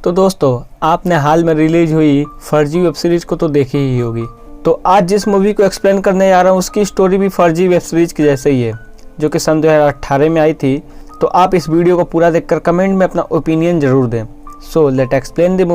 तो दोस्तों, आपने हाल में रिलीज हुई फर्जी वेब सीरीज को तो देखी ही होगी। तो आज जिस मूवी को एक्सप्लेन करने जा रहा हूँ उसकी स्टोरी भी फर्जी वेब सीरीज की जैसे ही है, जो कि सन 2018 में आई थी। तो आप इस वीडियो को पूरा देखकर कमेंट में अपना ओपिनियन जरूर दें। So let explain the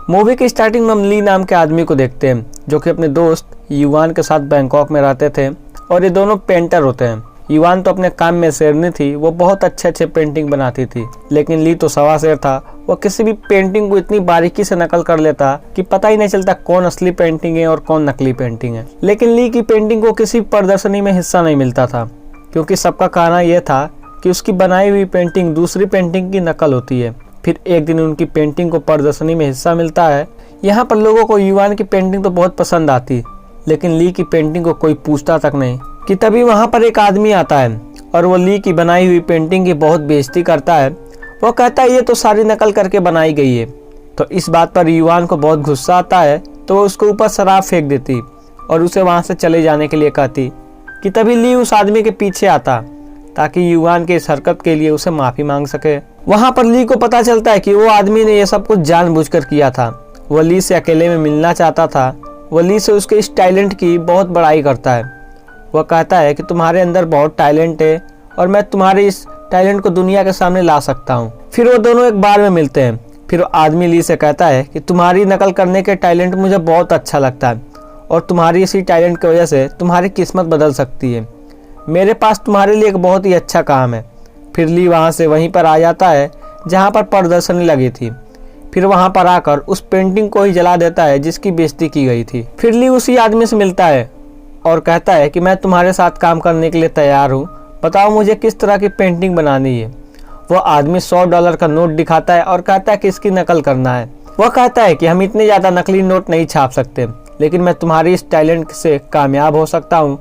movie की स्टार्टिंग में हम ली नाम के आदमी को देखते हैं, जो कि अपने दोस्त युवान के साथ बैंकॉक में रहते थे और ये दोनों पेंटर होते हैं। युवान तो अपने काम में शेरनी थी, वो बहुत अच्छे पेंटिंग बनाती थी, लेकिन ली तो सवा शेर था। वो किसी भी पेंटिंग को इतनी बारीकी से नकल कर लेता कि पता ही नहीं चलता कौन असली पेंटिंग है और कौन नकली पेंटिंग है। लेकिन ली की पेंटिंग को किसी प्रदर्शनी में हिस्सा नहीं मिलता था, क्योंकि सबका कहना यह था कि उसकी बनाई हुई पेंटिंग दूसरी पेंटिंग की नकल होती है। फिर एक दिन उनकी पेंटिंग को प्रदर्शनी में हिस्सा मिलता है। यहाँ पर लोगों को युवान की पेंटिंग तो बहुत पसंद आती, लेकिन ली की पेंटिंग को कोई पूछता तक नहीं कि तभी वहाँ पर एक आदमी आता है और वो ली की बनाई हुई पेंटिंग की बहुत बेइज्जती करता है। वो कहता है ये तो सारी नकल करके बनाई गई है। तो इस बात पर युवान को बहुत गुस्सा आता है, तो वो उसके ऊपर शराब फेंक देती और उसे वहाँ से चले जाने के लिए कहती कि तभी ली उस आदमी के पीछे आता ताकि युवान के इस हरकत के लिए उसे माफ़ी मांग सके। वहाँ पर ली को पता चलता है कि वो आदमी ने यह सब कुछ जानबूझकर किया था। वो ली से अकेले में मिलना चाहता था। वो ली से उसके इस टैलेंट की बहुत बड़ाई करता है। वह कहता है कि तुम्हारे अंदर बहुत टैलेंट है और मैं तुम्हारे इस टैलेंट को दुनिया के सामने ला सकता हूँ। फिर वो दोनों एक बार में मिलते हैं। फिर वो आदमी ली से कहता है कि तुम्हारी नकल करने के टैलेंट मुझे बहुत अच्छा लगता है और तुम्हारी इसी टैलेंट की वजह से तुम्हारी किस्मत बदल सकती है। मेरे पास तुम्हारे लिए एक बहुत ही अच्छा काम है। फिर ली वहाँ से वहीं पर आ जाता है जहाँ पर प्रदर्शनी लगी थी। फिर वहाँ पर आकर उस पेंटिंग को ही जला देता है जिसकी बेइज्जती की गई थी। फिर ली उसी आदमी से मिलता है और कहता है कि मैं तुम्हारे साथ काम करने के लिए तैयार हूँ, बताओ मुझे किस तरह की पेंटिंग बनानी है। वो आदमी $100 का नोट दिखाता है और कहता है कि इसकी नकल करना है। वह कहता है कि हम इतने ज़्यादा नकली नोट नहीं छाप सकते, लेकिन मैं तुम्हारी इस टैलेंट से कामयाब हो सकता हूँ।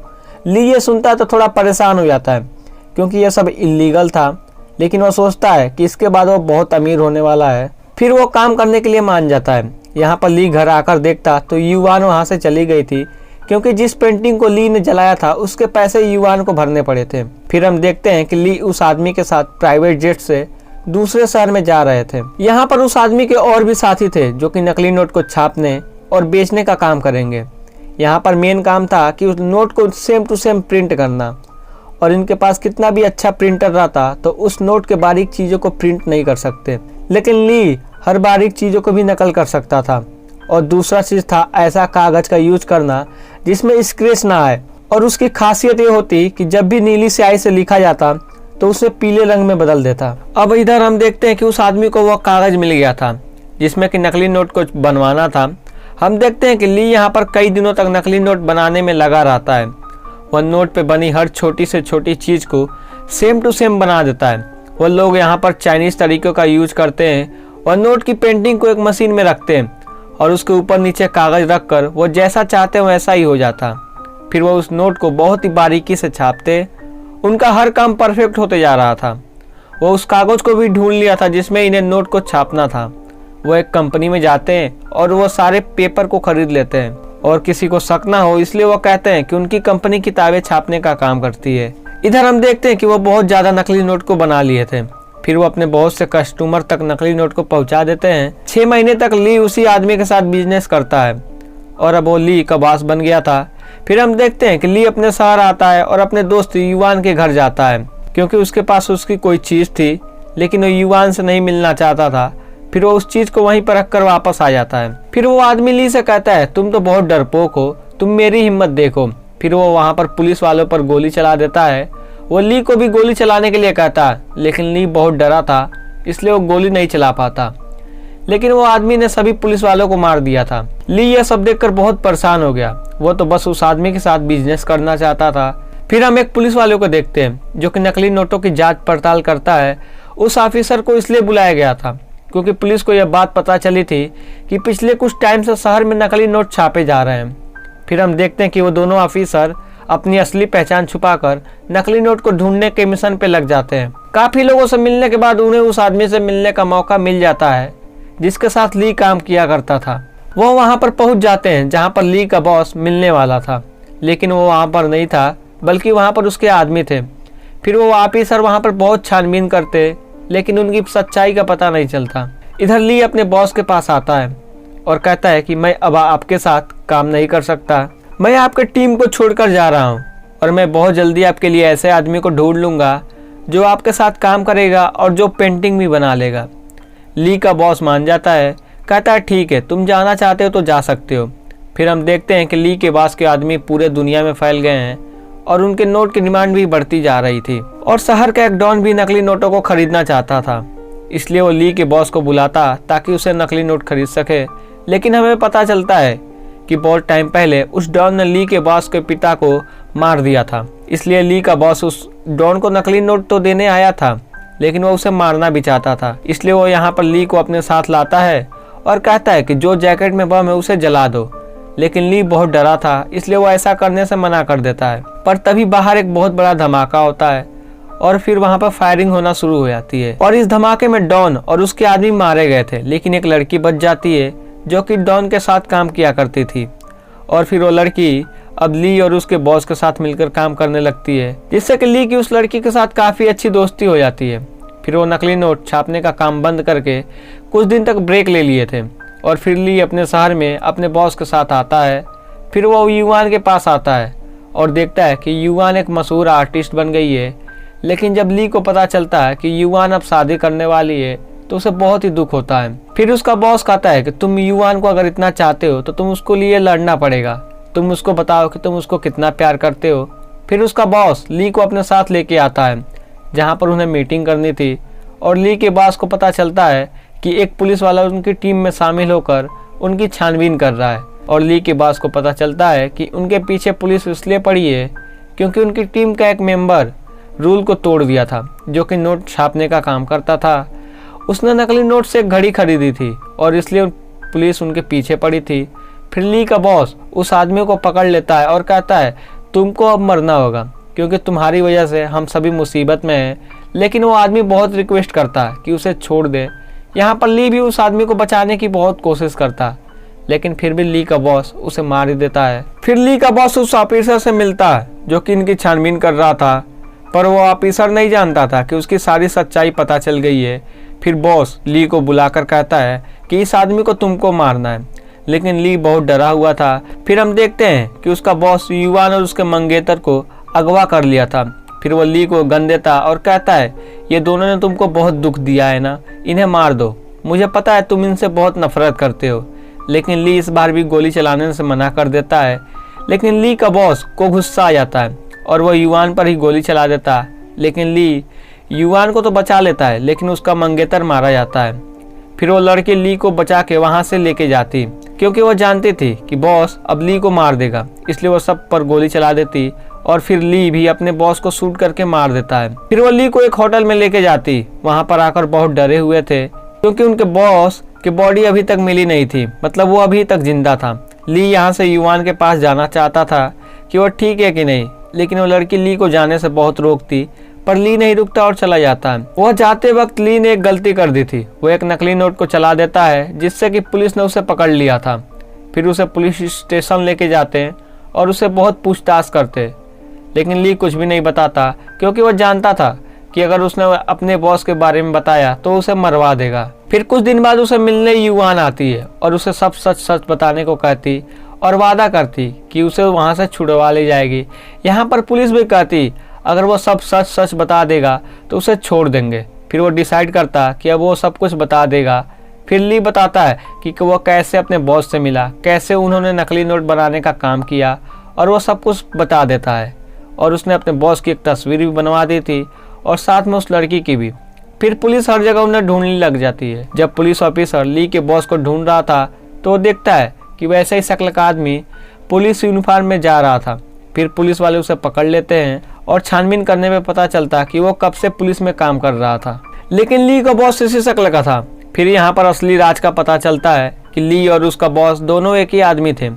ली ये सुनता है तो थोड़ा परेशान हो जाता है, क्योंकि यह सब इलीगल था, लेकिन वह सोचता है कि इसके बाद वो बहुत अमीर होने वाला है। फिर वो काम करने के लिए मान जाता है। यहाँ पर ली घर आकर देखता तो युवान वहाँ से चली गई थी, क्योंकि जिस पेंटिंग को ली ने जलाया था उसके पैसे युवान को भरने पड़े थे। फिर हम देखते हैं कि ली उस आदमी के साथ प्राइवेट जेट से दूसरे शहर में जा रहे थे। यहाँ पर उस आदमी के और भी साथी थे जो कि नकली नोट को छापने और बेचने का काम करेंगे। यहाँ पर मेन काम था कि उस नोट को सेम टू सेम प्रिंट करना, और इनके पास कितना भी अच्छा प्रिंटर रहता तो उस नोट के बारीक चीज़ों को प्रिंट नहीं कर सकते, लेकिन ली हर बारीक चीज़ों को भी नकल कर सकता था। और दूसरा चीज़ था ऐसा कागज़ का यूज करना जिसमें स्क्रैच ना आए, और उसकी खासियत ये होती कि जब भी नीली स्याही से लिखा जाता तो उसे पीले रंग में बदल देता। अब इधर हम देखते हैं कि उस आदमी को वह कागज़ मिल गया था जिसमें कि नकली नोट को बनवाना था। हम देखते हैं कि ली यहाँ पर कई दिनों तक नकली नोट बनाने में लगा रहता है। वह नोट पे बनी हर छोटी से छोटी चीज़ को सेम टू सेम बना देता है। वह लोग यहाँ पर चाइनीज़ तरीक़ों का यूज करते हैं। वह नोट की पेंटिंग को एक मशीन में रखते हैं और उसके ऊपर नीचे कागज़ रखकर वो जैसा चाहते वैसा ही हो जाता। फिर वो उस नोट को बहुत ही बारीकी से छापते। उनका हर काम परफेक्ट होते जा रहा था। वो उस कागज़ को भी ढूंढ लिया था जिसमें इन्हें नोट को छापना था। वो एक कंपनी में जाते हैं और वो सारे पेपर को खरीद लेते हैं, और किसी को शक ना हो इसलिए वो कहते हैं कि उनकी कंपनी किताबें छापने का काम करती है। इधर हम देखते हैं कि वो बहुत ज़्यादा नकली नोट को बना लिए थे। फिर वो अपने बहुत से कस्टमर तक नकली नोट को पहुंचा देते हैं। 6 महीने तक ली उसी आदमी के साथ बिजनेस करता है और अब वो ली का बॉस बन गया था। फिर हम देखते हैं कि ली अपने शहर आता है और अपने दोस्त युवान के घर जाता है, क्योंकि उसके पास उसकी कोई चीज़ थी, लेकिन वो युवान से नहीं मिलना चाहता था। फिर वो उस चीज़ को वहीं पर रखकर वापस आ जाता है। फिर वो आदमी ली से कहता है तुम तो बहुत डरपोक हो, तुम मेरी हिम्मत देखो। फिर वो वहाँ पर पुलिस वालों पर गोली चला देता है। वो ली को भी गोली चलाने के लिए कहता है, लेकिन ली बहुत डरा था इसलिए वो गोली नहीं चला पाता। लेकिन वो आदमी ने सभी पुलिस वालों को मार दिया था। ली यह सब देखकर बहुत परेशान हो गया। वो तो बस उस आदमी के साथ बिजनेस करना चाहता था। फिर हम एक पुलिस वाले को देखते हैं जो कि नकली नोटों की जांच पड़ताल करता है। उस ऑफिसर को इसलिए बुलाया गया था क्योंकि पुलिस को यह बात पता चली थी कि पिछले कुछ टाइम से शहर में नकली नोट छापे जा रहे हैं। फिर हम देखते हैं कि वो दोनों ऑफिसर अपनी असली पहचान छुपाकर नकली नोट को ढूंढने के मिशन पे लग जाते हैं। काफ़ी लोगों से मिलने के बाद उन्हें उस आदमी से मिलने का मौका मिल जाता है जिसके साथ ली काम किया करता था। वो वहाँ पर पहुँच जाते हैं जहाँ पर ली का बॉस मिलने वाला था, लेकिन वो वहाँ पर नहीं था बल्कि वहाँ पर उसके आदमी थे। फिर वो ऑफिसर वहाँ पर बहुत छानबीन करते, लेकिन उनकी सच्चाई का पता नहीं चलता। इधर ली अपने बॉस के पास आता है और कहता है कि मैं अब आपके साथ काम नहीं कर सकता, मैं आपके टीम को छोड़कर जा रहा हूँ और मैं बहुत जल्दी आपके लिए ऐसे आदमी को ढूंढ लूँगा जो आपके साथ काम करेगा और जो पेंटिंग भी बना लेगा। ली का बॉस मान जाता है, कहता है ठीक है, तुम जाना चाहते हो तो जा सकते हो। फिर हम देखते हैं कि ली के पास के आदमी पूरे दुनिया में फैल गए हैं और उनके नोट की डिमांड भी बढ़ती जा रही थी और शहर का एक डॉन भी नकली नोटों को खरीदना चाहता था। इसलिए वो ली के बॉस को बुलाता ताकि उसे नकली नोट खरीद सके। लेकिन हमें पता चलता है कि बहुत टाइम पहले उस डॉन ने ली के बॉस के पिता को मार दिया था। इसलिए ली का बॉस उस डॉन को नकली नोट तो देने आया था, लेकिन वो उसे मारना भी चाहता था। इसलिए वो यहाँ पर ली को अपने साथ लाता है और कहता है कि जो जैकेट में बम है उसे जला दो। लेकिन ली बहुत डरा था, इसलिए वो ऐसा करने से मना कर देता है। पर तभी बाहर एक बहुत बड़ा धमाका होता है और फिर वहाँ पर फायरिंग होना शुरू हो जाती है और इस धमाके में डॉन और उसके आदमी मारे गए थे, लेकिन एक लड़की बच जाती है जो कि डॉन के साथ काम किया करती थी। और फिर वो लड़की अब ली और उसके बॉस के साथ मिलकर काम करने लगती है, जिससे कि ली की उस लड़की के साथ काफ़ी अच्छी दोस्ती हो जाती है। फिर वो नकली नोट छापने का काम बंद करके कुछ दिन तक ब्रेक ले लिए थे और फिर ली अपने शहर में अपने बॉस के साथ आता है। फिर वो युवान के पास आता है और देखता है कि युवान एक मशहूर आर्टिस्ट बन गई है। लेकिन जब ली को पता चलता है कि युवान अब शादी करने वाली है तो उसे बहुत ही दुख होता है। फिर उसका बॉस कहता है कि तुम युवान को अगर इतना चाहते हो तो तुम उसको लिए लड़ना पड़ेगा, तुम उसको बताओ कि तुम उसको कितना प्यार करते हो। फिर उसका बॉस ली को अपने साथ लेके आता है जहाँ पर उन्हें मीटिंग करनी थी और ली के बॉस को पता चलता है कि एक पुलिस वाला उनकी टीम में शामिल होकर उनकी छानबीन कर रहा है। और ली के बॉस को पता चलता है कि उनके पीछे पुलिस इसलिए पड़ी है क्योंकि उनकी टीम का एक मेंबर रूल को तोड़ दिया था, जो कि नोट छापने का काम करता था। उसने नकली नोट से एक घड़ी खरीदी थी और इसलिए पुलिस उनके पीछे पड़ी थी। फिर ली का बॉस उस आदमी को पकड़ लेता है और कहता है तुमको अब मरना होगा क्योंकि तुम्हारी वजह से हम सभी मुसीबत में हैं। लेकिन वो आदमी बहुत रिक्वेस्ट करता है कि उसे छोड़ दे। यहाँ पर ली भी उस आदमी को बचाने की बहुत कोशिश करता है, लेकिन फिर भी ली का बॉस उसे मार ही देता है। फिर ली का बॉस उस ऑफिसर से मिलता है जो कि इनकी छानबीन कर रहा था, पर वो ऑफिसर नहीं जानता था कि उसकी सारी सच्चाई पता चल गई है। फिर बॉस ली को बुलाकर कहता है कि इस आदमी को तुमको मारना है, लेकिन ली बहुत डरा हुआ था। फिर हम देखते हैं कि उसका बॉस युवान और उसके मंगेतर को अगवा कर लिया था। फिर वो ली को गन देता और कहता है ये दोनों ने तुमको बहुत दुख दिया है ना, इन्हें मार दो, मुझे पता है तुम इनसे बहुत नफरत करते हो। लेकिन ली इस बार भी गोली चलाने से मना कर देता है। लेकिन ली का बॉस को गुस्सा आ जाता है और वह युवान पर ही गोली चला देता है। लेकिन ली युवान को तो बचा लेता है, लेकिन उसका मंगेतर मारा जाता है। फिर वो लड़की ली को बचा के वहाँ से लेके जाती क्योंकि वो जानती थी कि बॉस अब ली को मार देगा, इसलिए वो सब पर गोली चला देती और फिर ली भी अपने बॉस को शूट करके मार देता है। फिर वो ली को एक होटल में लेके जाती। वहाँ पर आकर बहुत डरे हुए थे क्योंकि उनके बॉस की बॉडी अभी तक मिली नहीं थी, मतलब वो अभी तक जिंदा था। ली यहाँ से युवान के पास जाना चाहता था कि वो ठीक है कि नहीं, लेकिन वो लड़की ली को जाने से बहुत रोकती, पर ली नहीं रुकता और चला जाता है। वह जाते वक्त ली ने एक गलती कर दी थी, वो एक नकली नोट को चला देता है जिससे कि पुलिस ने उसे पकड़ लिया था। फिर उसे पुलिस स्टेशन लेके जाते हैं और उसे बहुत पूछताछ करते, लेकिन ली कुछ भी नहीं बताता क्योंकि वो जानता था कि अगर उसने अपने बॉस के बारे में बताया तो उसे मरवा देगा। फिर कुछ दिन बाद उसे मिलने युवान आती है और उसे सब सच सच बताने को कहती और वादा करती कि उसे वहाँ से छुड़वा ले जाएगी। यहाँ पर पुलिस भी कहती अगर वो सब सच सच बता देगा तो उसे छोड़ देंगे। फिर वो डिसाइड करता कि अब वो सब कुछ बता देगा। फिर ली बताता है कि वो कैसे अपने बॉस से मिला, कैसे उन्होंने नकली नोट बनाने का काम किया, और वो सब कुछ बता देता है। और उसने अपने बॉस की एक तस्वीर भी बनवा दी थी और साथ में उस लड़की की भी। फिर पुलिस हर जगह उन्हें ढूंढने लग जाती है। जब पुलिस ऑफिसर ली के बॉस को ढूंढ रहा था तो वो देखता है कि वैसे ही शक्ल का आदमी पुलिस यूनिफॉर्म में जा रहा था। फिर पुलिस वाले उसे पकड़ लेते हैं और छानबीन करने में पता चलता कि वो कब से पुलिस में काम कर रहा था, लेकिन ली का बॉस इसी शक्ल का था। फिर यहाँ पर असली राज का पता चलता है कि ली और उसका बॉस दोनों एक ही आदमी थे।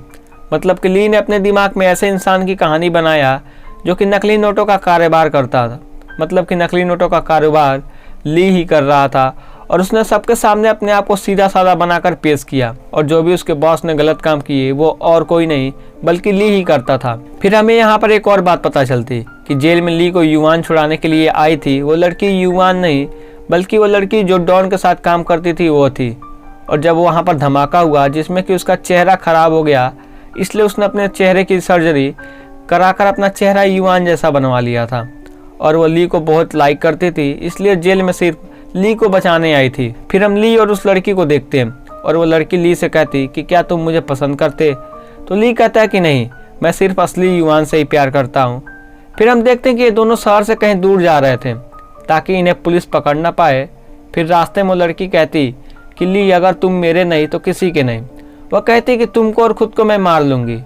मतलब कि ली ने अपने दिमाग में ऐसे इंसान की कहानी बनाया जो कि नकली नोटों का कारोबार करता था। मतलब कि नकली नोटों का कारोबार ली ही कर रहा था और उसने सबके सामने अपने आप को सीधा साधा बनाकर पेश किया, और जो भी उसके बॉस ने गलत काम किए वो और कोई नहीं बल्कि ली ही करता था। फिर हमें यहाँ पर एक और बात पता चलती कि जेल में ली को युवान छुड़ाने के लिए आई थी वो लड़की युवान नहीं बल्कि वो लड़की जो डॉन के साथ काम करती थी वो थी। और जब वहाँ पर धमाका हुआ जिसमें कि उसका चेहरा खराब हो गया, इसलिए उसने अपने चेहरे की सर्जरी कराकर अपना चेहरा युआन जैसा बनवा लिया था। और वो ली को बहुत लाइक करती थी, इसलिए जेल में सिर्फ ली को बचाने आई थी। फिर हम ली और उस लड़की को देखते हैं और वो लड़की ली से कहती कि क्या तुम मुझे पसंद करते? तो ली कहता है कि नहीं, मैं सिर्फ असली युआन से ही प्यार करता हूँ। फिर हम देखते हैं कि ये दोनों शहर से कहीं दूर जा रहे थे ताकि इन्हें पुलिस पकड़ ना पाए। फिर रास्ते में वो लड़की कहती कि ली, अगर तुम मेरे नहीं तो किसी के नहीं। वह कहती कि तुमको और खुद को मैं मार लूंगी।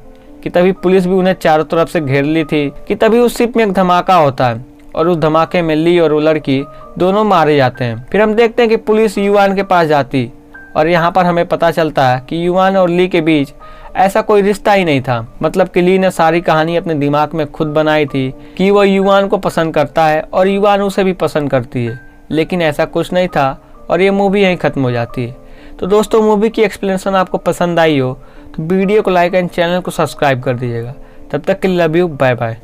कि तभी पुलिस भी उन्हें चारों तरफ से घेर ली थी। कि तभी उस शिप में एक धमाका होता है और उस धमाके में ली और वो लड़की दोनों मारे जाते हैं। फिर हम देखते हैं कि पुलिस युआन के पास जाती और यहाँ पर हमें पता चलता है कि युआन और ली के बीच ऐसा कोई रिश्ता ही नहीं था। मतलब कि ली ने सारी कहानी अपने दिमाग में खुद बनाई थी कि वो युआन को पसंद करता है और युआन उसे भी पसंद करती है, लेकिन ऐसा कुछ नहीं था और ये मूवी यहीं ख़त्म हो जाती है। तो दोस्तों, मूवी की एक्सप्लेनेशन आपको पसंद आई हो तो वीडियो को लाइक एंड चैनल को सब्सक्राइब कर दीजिएगा। तब तक के लिए लव यू, बाय बाय।